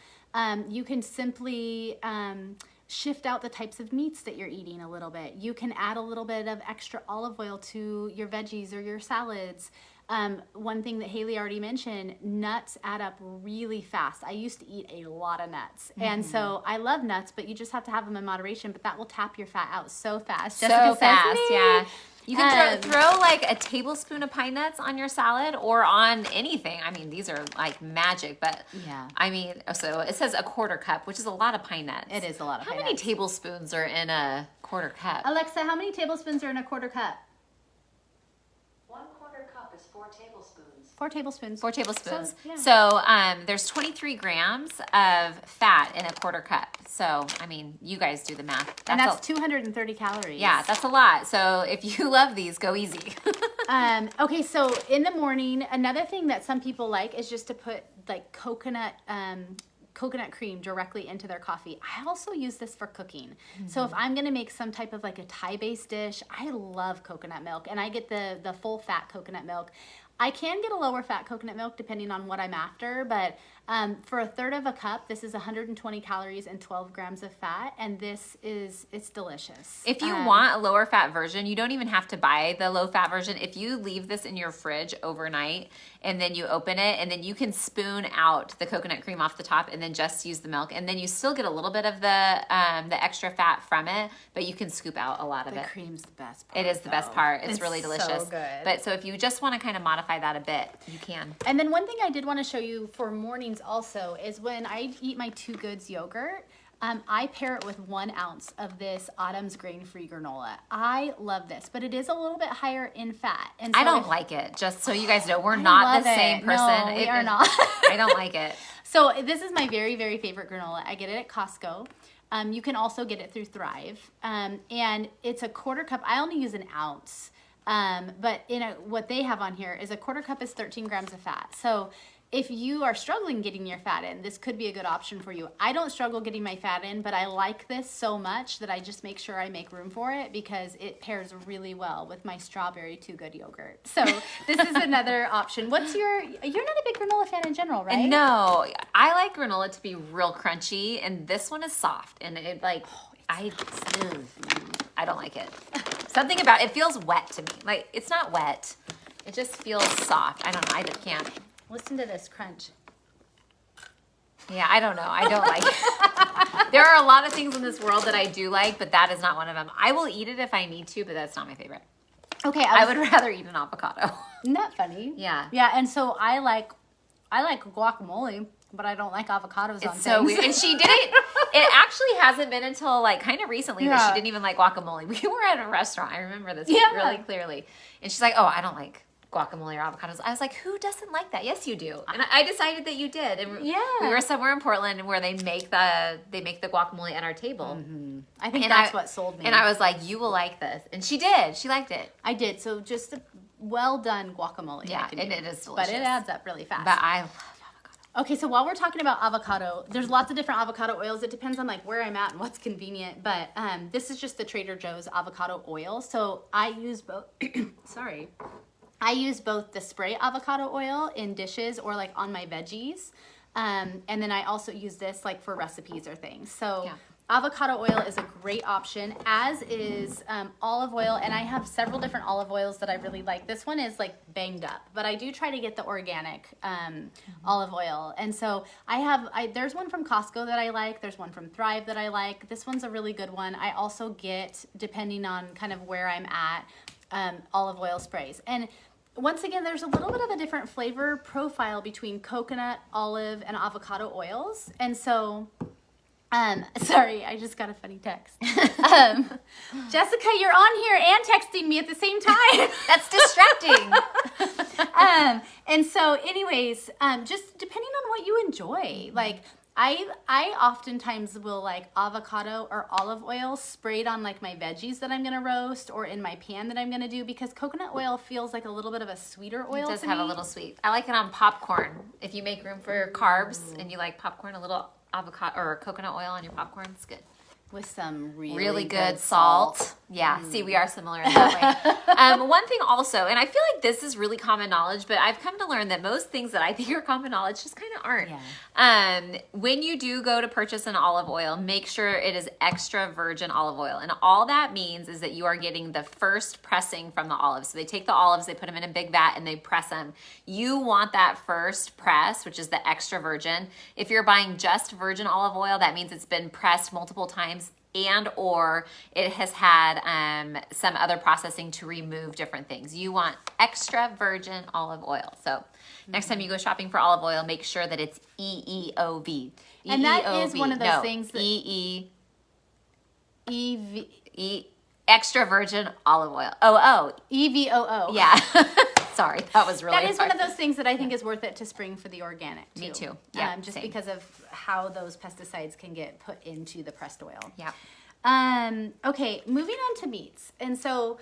You can simply shift out the types of meats that you're eating a little bit. You can add a little bit of extra olive oil to your veggies or your salads. One thing that Haley already mentioned, nuts add up really fast. I used to eat a lot of nuts. And so I love nuts, but you just have to have them in moderation, but that will tap your fat out so fast. Jessica says, yeah. You can throw like a tablespoon of pine nuts on your salad or on anything. I mean, these are like magic, but so it says a 1/4 cup, which is a lot of pine nuts. It is a lot of pine nuts. How many tablespoons are in a 1/4 cup? Alexa, how many tablespoons are in a 1/4 cup? 1/4 cup is 4 tablespoons. 4 tablespoons. 4 tablespoons. So, there's 23 grams of fat in a 1/4 cup. So, I mean, you guys do the math. That's 230 calories. Yeah, that's a lot. So if you love these, go easy. Okay, so in the morning, another thing that some people like is just to put like coconut cream directly into their coffee. I also use this for cooking. Mm-hmm. So if I'm going to make some type of like a Thai-based dish, I love coconut milk, and I get the full fat coconut milk. I can get a lower fat coconut milk depending on what I'm after, but for 1/3 of a cup, this is 120 calories and 12 grams of fat, and it's delicious. If you want a lower fat version, you don't even have to buy the low fat version. If you leave this in your fridge overnight and then you open it, and then you can spoon out the coconut cream off the top and then just use the milk, and then you still get a little bit of the extra fat from it, but you can scoop out a lot of it. The cream's the best part. It is the best part. It's really delicious. So good. But so if you just want to kind of modify that a bit, you can. And then one thing I did want to show you for mornings also is when I eat my Two Goods yogurt, I pair it with 1 ounce of this Autumn's grain-free granola. I love this, but it is a little bit higher in fat. And so I don't like it. Just so you guys know, we're I not love the same it. person. No, we are not. I don't like it. So this is my very, very favorite granola. I get it at Costco. You can also get it through Thrive. And it's a 1/4 cup. I only use 1 ounce. But what they have on here is a 1/4 cup is 13 grams of fat. So if you are struggling getting your fat in, this could be a good option for you. I don't struggle getting my fat in, but I like this so much that I just make sure I make room for it because it pairs really well with my strawberry Too Good yogurt. So this is another option. You're not a big granola fan in general, right? No, I like granola to be real crunchy, and this one is soft, and it I don't like it. Something about it feels wet to me. Like, it's not wet. It just feels soft. I don't know. I just can't. Listen to this crunch. Yeah, I don't know. I don't like it. There are a lot of things in this world that I do like, but that is not one of them. I will eat it if I need to, but that's not my favorite. Okay, I would rather eat an avocado. Isn't that funny? Yeah. Yeah, and so I like guacamole, but I don't like avocados on It's so things. weird. And she didn't, it actually hasn't been until like kind of recently that she didn't even like guacamole. We were at a restaurant. I remember this really clearly. And she's like, oh, I don't like guacamole or avocados. I was like, who doesn't like that? Yes, you do. And I decided that you did. And we were somewhere in Portland where they make the guacamole at our table. Mm-hmm. I think that's what sold me. And I was like, you will like this. And she did. She liked it. I did. So just a well done guacamole. Yeah, and it is delicious. But it adds up really fast. But I love avocado. Okay, so while we're talking about avocado, there's lots of different avocado oils. It depends on like where I'm at and what's convenient. But this is just the Trader Joe's avocado oil. So I use both. Sorry. I use both the spray avocado oil in dishes or like on my veggies. And then I also use this like for recipes or things. So avocado oil is a great option, as is olive oil. And I have several different olive oils that I really like. This one is like banged up, but I do try to get the organic olive oil. And so there's one from Costco that I like. There's one from Thrive that I like. This one's a really good one. I also get, depending on kind of where I'm at, olive oil sprays. And once again, there's a little bit of a different flavor profile between coconut, olive, and avocado oils. And so, sorry, I just got a funny text. Jessica, you're on here and texting me at the same time. That's distracting. And so anyways, just depending on what you enjoy, like I oftentimes will like avocado or olive oil sprayed on like my veggies that I'm going to roast or in my pan that I'm going to do, because coconut oil feels like a little bit of a sweeter oil. It does to have me. a little sweet. I like it on popcorn. If you make room for your carbs and you like popcorn, a little avocado or coconut oil on your popcorn, it's good. With some really good salt. Yeah, see, we are similar in that way. One thing also, and I feel like this is really common knowledge, but I've come to learn that most things that I think are common knowledge just kind of aren't. Yeah. When you do go to purchase an olive oil, make sure it is extra virgin olive oil. And all that means is that you are getting the first pressing from the olives. So they take the olives, they put them in a big vat, and they press them. You want that first press, which is the extra virgin. If you're buying just virgin olive oil, that means it's been pressed multiple times and or it has had some other processing to remove different things. You want extra virgin olive oil. So next time you go shopping for olive oil, make sure that it's EEOV. And that is one of those things that extra virgin olive oil. Oh. EVOO. Yeah. Sorry, that was really That is hard. one of those things that I think is worth it to spring for the organic too. Me too. Yeah, just same. because of how those pesticides can get put into the pressed oil. Yeah. Okay, moving on to meats. And so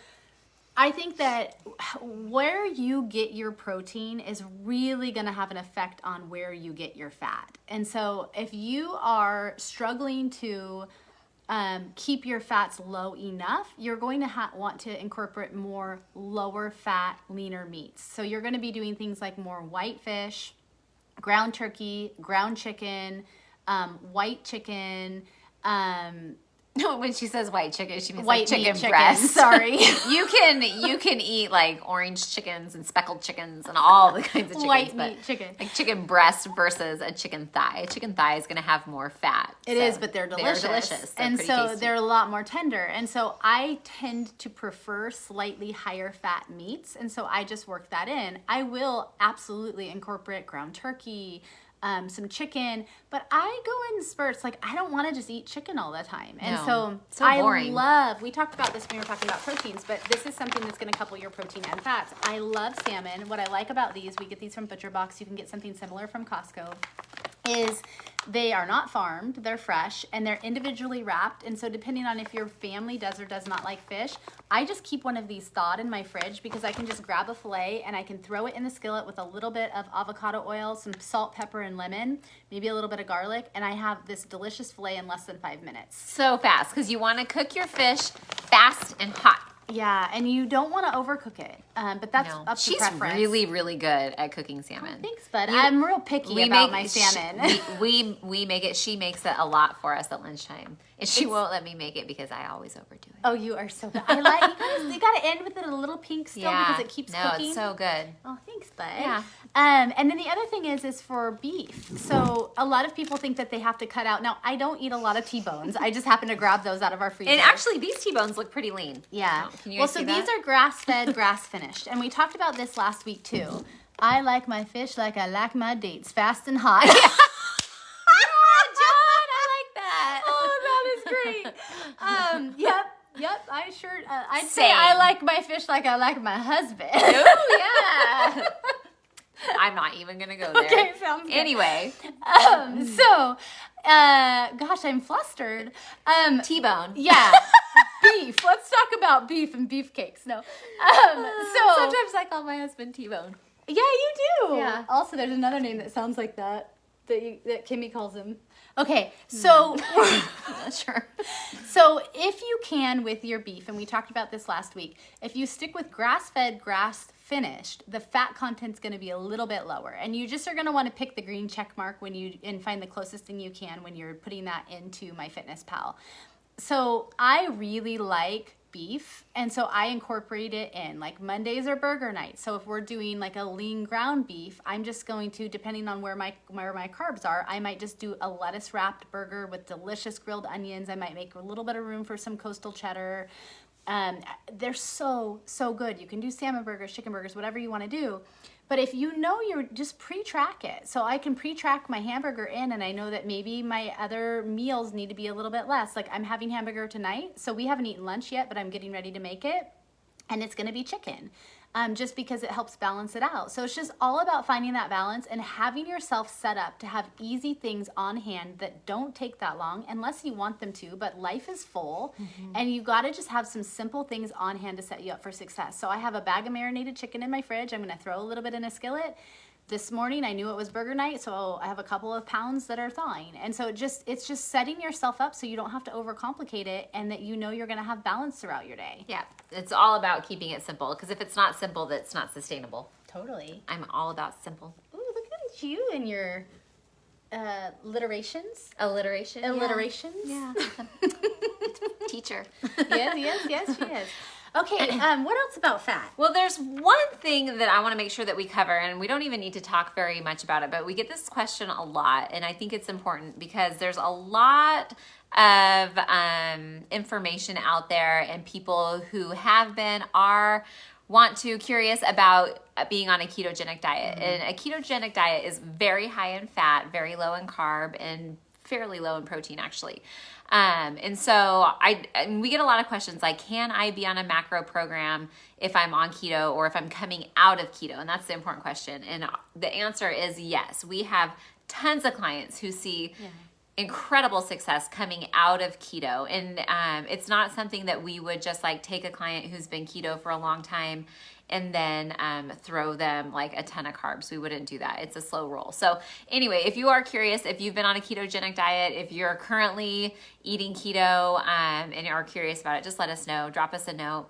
I think that where you get your protein is really going to have an effect on where you get your fat. And so if you are struggling to keep your fats low enough, you're going to want to incorporate more lower fat, leaner meats. So you're going to be doing things like more white fish, ground turkey, ground chicken, white chicken. When she says white chicken, she means White like meat chicken breast. Sorry. You can eat like orange chickens and speckled chickens and all the kinds of chickens. White but meat chicken. Like chicken breast versus a chicken thigh. A chicken thigh is going to have more fat. It is, but they're delicious. They're and pretty so tasty. they're a lot more tender. And so I tend to prefer slightly higher fat meats. And so I just work that in. I will absolutely incorporate ground turkey, some chicken, but I go in spurts. Like, I don't want to just eat chicken all the time. And No, so I boring. we talked about this when we were talking about proteins, but this is something that's going to couple your protein and fats. I love salmon. What I like about these, we get these from Butcher Box. You can get something similar from Costco, is they are not farmed, they're fresh, and they're individually wrapped. And so depending on if your family does or does not like fish, I just keep one of these thawed in my fridge because I can just grab a fillet and I can throw it in the skillet with a little bit of avocado oil, some salt, pepper, and lemon, maybe a little bit of garlic, and I have this delicious fillet in less than 5 minutes. So fast, because you want to cook your fish fast and hot. Yeah, and you don't want to overcook it, but that's No. up to She's preference. really, really good at cooking salmon. Thanks, bud. I'm real picky about my salmon. We make it. She makes it a lot for us at lunchtime, and she won't let me make it because I always overdo it. Oh, you are so good. I like you got to end with it a little pink still because it keeps cooking. It's so good. Oh, thanks, bud. Yeah. And then the other thing is for beef. So a lot of people think that they have to cut out. Now, I don't eat a lot of T-bones. I just happen to grab those out of our freezer. And actually, these T-bones look pretty lean. Yeah. Oh, can you Well, guys so see these that? are grass-fed, grass-finished. And we talked about this last week, too. I like my fish like I like my dates, fast and hot. John, I like that. Oh, that is great. Yep. I sure. I'd say Same. I like my fish like I like my husband. Oh, yeah. I'm not even going to go there. Okay, sounds good. Anyway, Gosh, I'm flustered. T-bone. Yeah, beef. Let's talk about beef and beefcakes. No. So Sometimes I call my husband T-bone. yeah, you do. Yeah. Also, there's another name that sounds like that that Kimmy calls him. Okay, so Sure. so if you can with your beef, and we talked about this last week, if you stick with grass-fed, grass-finished, the fat content's going to be a little bit lower, and you just are going to want to pick the green check mark and find the closest thing you can when you're putting that into MyFitnessPal. So I really like beef, and so I incorporate it in. Like, Mondays are burger nights, so if we're doing like a lean ground beef, I'm just going to, depending on where my carbs are, I might just do a lettuce wrapped burger with delicious grilled onions. I might make a little bit of room for some coastal cheddar. They're so good. You can do salmon burgers, chicken burgers, whatever you want to do. But if you know, you're just pre-track it. So I can pre-track my hamburger in, and I know that maybe my other meals need to be a little bit less. Like, I'm having hamburger tonight, so we haven't eaten lunch yet, but I'm getting ready to make it, and it's going to be chicken. Just because it helps balance it out. So it's just all about finding that balance and having yourself set up to have easy things on hand that don't take that long unless you want them to, but life is full, and you got to just have some simple things on hand to set you up for success. So I have a bag of marinated chicken in my fridge. I'm going to throw a little bit in a skillet. This morning I knew it was burger night, so I have a couple of pounds that are thawing. And so it's just setting yourself up so you don't have to overcomplicate it, and that you know you're going to have balance throughout your day. Yeah, it's all about keeping it simple, because if it's not simple, that's not sustainable. Totally. I'm all about simple. Ooh, look at you and your alliterations. Alliteration? Alliterations. Yeah. Teacher. Yes, she is. Okay, what else about fat? Well, there's one thing that I want to make sure that we cover, and we don't even need to talk very much about it, but we get this question a lot, and I think it's important because there's a lot of information out there, and people who have been, curious about being on a ketogenic diet. And a ketogenic diet is very high in fat, very low in carb, and fairly low in protein, actually. And so we get a lot of questions like, can I be on a macro program if I'm on keto or if I'm coming out of keto? And that's the important question. And the answer is yes. We have tons of clients who see incredible success coming out of keto. And it's not something that we would just like take a client who's been keto for a long time and then throw them like a ton of carbs. We wouldn't do that. It's a slow roll. So anyway, if you are curious, if you've been on a ketogenic diet, if you're currently eating keto and are curious about it, just let us know. Drop us a note.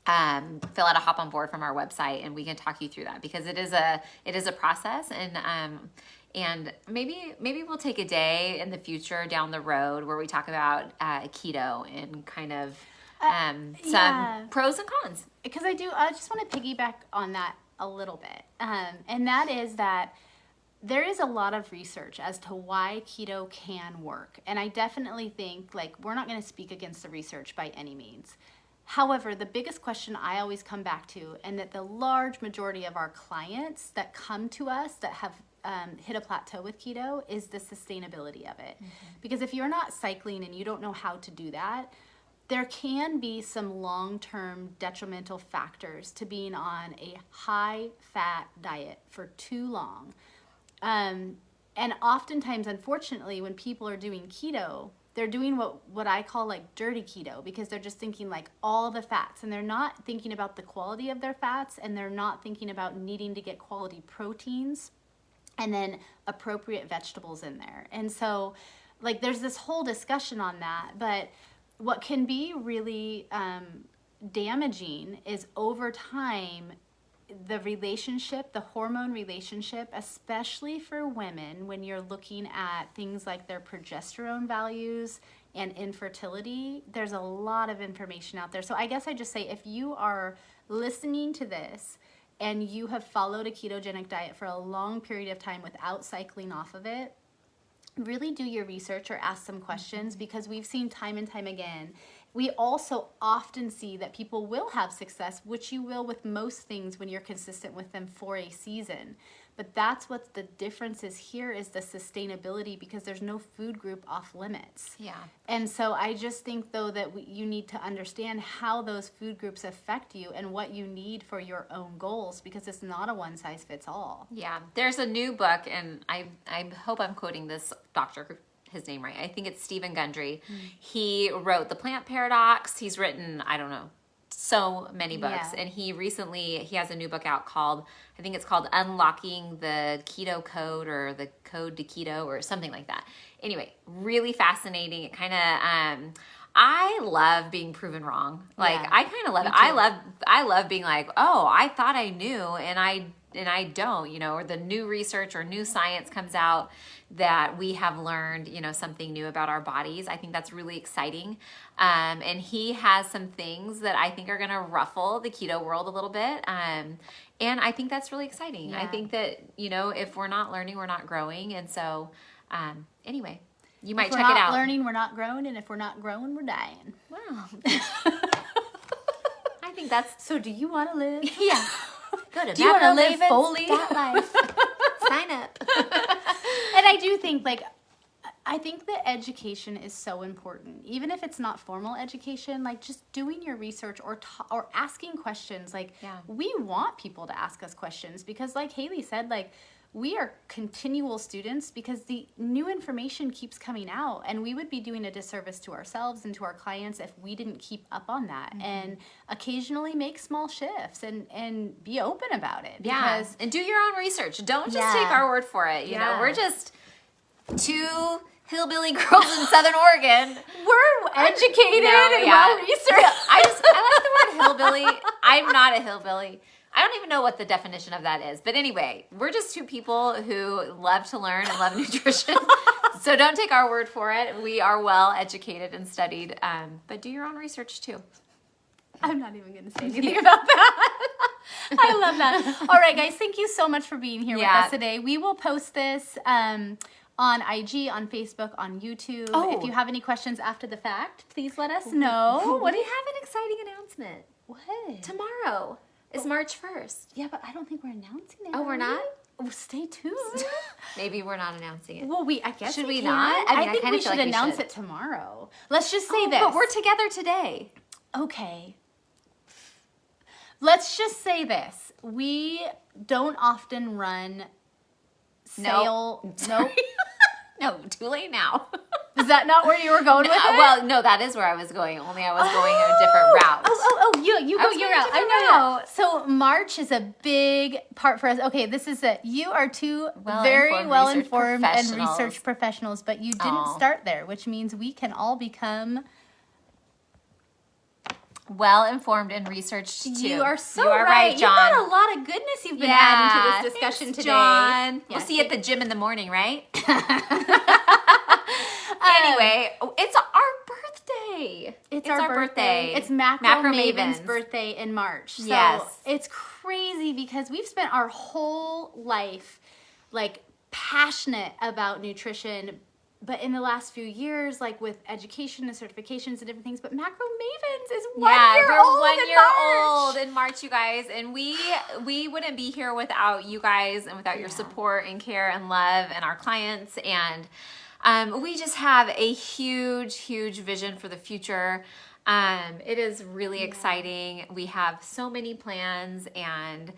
Fill out a hop on board from our website, and we can talk you through that, because it is a process. And maybe we'll take a day in the future down the road where we talk about keto and kind of some pros and cons. Because I just want to piggyback on that a little bit. And that is that there is a lot of research as to why keto can work. And I definitely think, like, we're not going to speak against the research by any means. However, the biggest question I always come back to, and that the large majority of our clients that come to us that have hit a plateau with keto is the sustainability of it. Because if you're not cycling and you don't know how to do that, there can be some long-term detrimental factors to being on a high-fat diet for too long. And oftentimes, unfortunately, when people are doing keto, they're doing what I call like dirty keto, because they're just thinking like all the fats, and they're not thinking about the quality of their fats, and they're not thinking about needing to get quality proteins and then appropriate vegetables in there. And so like there's this whole discussion on that, but what can be really damaging is over time, the relationship, the hormone relationship, especially for women, when you're looking at things like their progesterone values and infertility, there's a lot of information out there. So I guess I just say, if you are listening to this and you have followed a ketogenic diet for a long period of time without cycling off of it, really do your research or ask some questions, because we've seen time and time again. We also often see that people will have success, which you will with most things when you're consistent with them for a season. But that's what the difference is here, is the sustainability, because there's no food group off limits. Yeah. And so I just think, though, that you need to understand how those food groups affect you and what you need for your own goals, because it's not a one size fits all. Yeah. There's a new book, and I hope I'm quoting this doctor, his name right. I think it's Stephen Gundry. He wrote The Plant Paradox. He's written, I don't know, so many books. Yeah. And he has a new book out called, I think it's called Unlocking the Keto Code, or the Code to Keto, or something like that. Anyway, really fascinating. It kind of, I love being proven wrong. Like, Yeah, I kind of love it. I love being like, oh, I thought I knew, and I don't, or the new research or new science comes out that we have learned, something new about our bodies. I think that's really exciting. And he has some things that I think are going to ruffle the keto world a little bit. And I think that's really exciting. Yeah. I think that, if we're not learning, we're not growing. And so, anyway, you might check it out. If we're not learning, we're not growing. And if we're not growing, we're dying. Wow. I think that's... So do you want to live? Yeah. Go to Do you want to live Mavens. fully? Life. Sign up. And I do think, I think that education is so important, even if it's not formal education. Like, just doing your research or asking questions. Like, Yeah. we want people to ask us questions, because, like Haley said, we are continual students, because the new information keeps coming out, and we would be doing a disservice to ourselves and to our clients if we didn't keep up on that. And occasionally make small shifts and be open about it. Because and do your own research. Don't just Yeah. take our word for it. Yeah. We're just two hillbilly girls in Southern Oregon. we're educated and yeah. well researched. I like the word hillbilly. I'm not a hillbilly. I don't even know what the definition of that is. But anyway, we're just two people who love to learn and love nutrition. So don't take our word for it. We are well educated and studied. But do your own research too. I'm not even going to say anything about that. I love that. All right, guys, thank you so much for being here with us today. We will post this on IG, on Facebook, on YouTube. Oh. If you have any questions after the fact, please let us know. We have an exciting announcement. What? Tomorrow is March 1st. Yeah, but I don't think we're announcing it. Oh, we're are we? not? Oh, stay tuned. Maybe we're not announcing it. Well, I guess Should we we can. not? I mean, I think kinda we feel should like we announce should. it tomorrow. Let's just say this. But we're together today. Okay. Let's just say this. We don't often run sale. Nope. No, too late now. Is that not where you were going with it? Well, no, that is where I was going. Only I was going a different route. You I go was your going a route. different I know. route. So March is a big part for us. Okay, this is it. You are two very Well-informed well-informed and research research professionals, but you didn't start there, which means we can all become... Well-informed and researched too. You are so You are right. John. You've got a lot of goodness you've been adding to this discussion thanks, today. John. Yeah, We'll see you at the gym in the morning, right? Anyway, it's our birthday. It's our birthday. It's Macro Maven's birthday in March. So Yes. it's crazy because we've spent our whole life passionate about nutrition, but in the last few years, like with education and certifications and different things, but Macro Mavens is we're 1 year old in March, you guys, and we wouldn't be here without you guys and without your support and care and love and our clients. And we just have a huge vision for the future. It is really exciting. We have so many plans and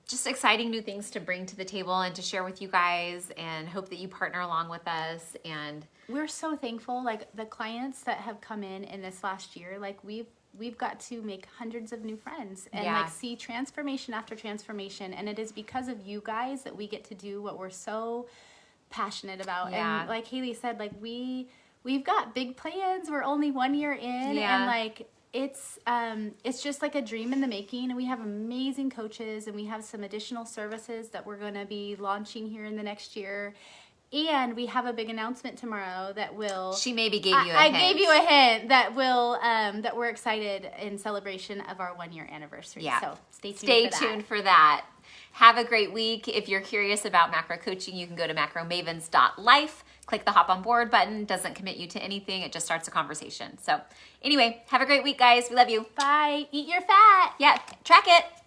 just exciting new things to bring to the table and to share with you guys, and hope that you partner along with us. And we're so thankful, like the clients that have come in this last year, like we've got to make hundreds of new friends and like see transformation after transformation. And it is because of you guys that we get to do what we're so passionate about. And like Haley said, like we've got big plans. We're only 1 year in, and like it's just like a dream in the making. And we have amazing coaches, and we have some additional services that we're going to be launching here in the next year. And we have a big announcement tomorrow that will... She maybe gave you a hint. I gave you a hint that will that we're excited in celebration of our 1 year anniversary. Yeah. So stay tuned for that. Have a great week. If you're curious about macro coaching, you can go to macromavens.life. Click the hop on board button. Doesn't commit you to anything. It just starts a conversation. So anyway, have a great week, guys. We love you. Bye. Eat your fat. Yeah, track it.